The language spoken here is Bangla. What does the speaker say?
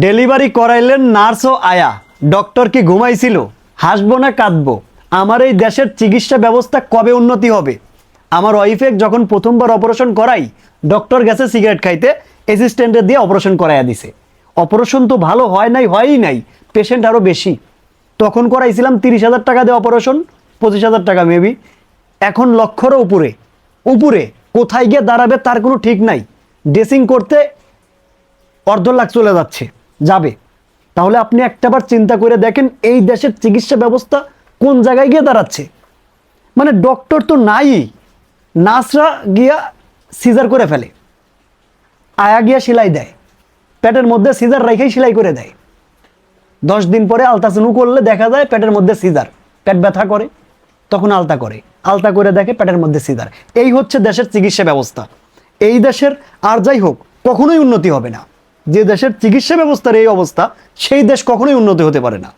ডেলিভারি করাইলেন নার্সও আয়া, ডক্টর কি ঘুমাইছিল? হাসবো না কাঁদবো? আমার এই দেশের চিকিৎসা ব্যবস্থা কবে উন্নতি হবে? আমার ওয়াইফে যখন প্রথমবার অপারেশন করাই, ডক্টর গেছে সিগারেট খাইতে, অ্যাসিস্ট্যান্টের দিয়ে অপারেশন করাইয়া দিছে। অপারেশন তো ভালো হয় নাই, হয়ই নাই, পেশেন্ট আরও বেশি। তখন করাইছিলাম 30,000 টাকা দিয়ে অপারেশন, 25,000 টাকা মেবি। এখন লক্ষরও উপরে উপরে। কোথায় গিয়ে দাঁড়াবে তার কোনো ঠিক নাই। ড্রেসিং করতে 1.5 লাখ চলে যাবে। তাহলে আপনি একটাবার চিন্তা করে দেখেন এই দেশের চিকিৎসা ব্যবস্থা কোন জায়গায় গিয়ে দাঁড়াচ্ছে। মানে ডক্টর তো নাই, নার্সরা গিয়া সিজার করে ফেলে, আয়া গিয়া সেলাই দেয়, পেটের মধ্যে সিজার রেখেই সেলাই করে দেয়। 10 দিন পরে আলট্রাসাউন্ড করলে দেখা যায় পেটের মধ্যে সিজার, পেট ব্যথা করে, তখন আলতা করে দেখে পেটের মধ্যে সিজার। এই হচ্ছে দেশের চিকিৎসা ব্যবস্থা। এই দেশের আর যাই হোক কখনোই উন্নতি হবে না। যে দেশের চিকিৎসা ব্যবস্থার এই অবস্থা, সেই দেশ কখনোই উন্নতি হতে পারে না।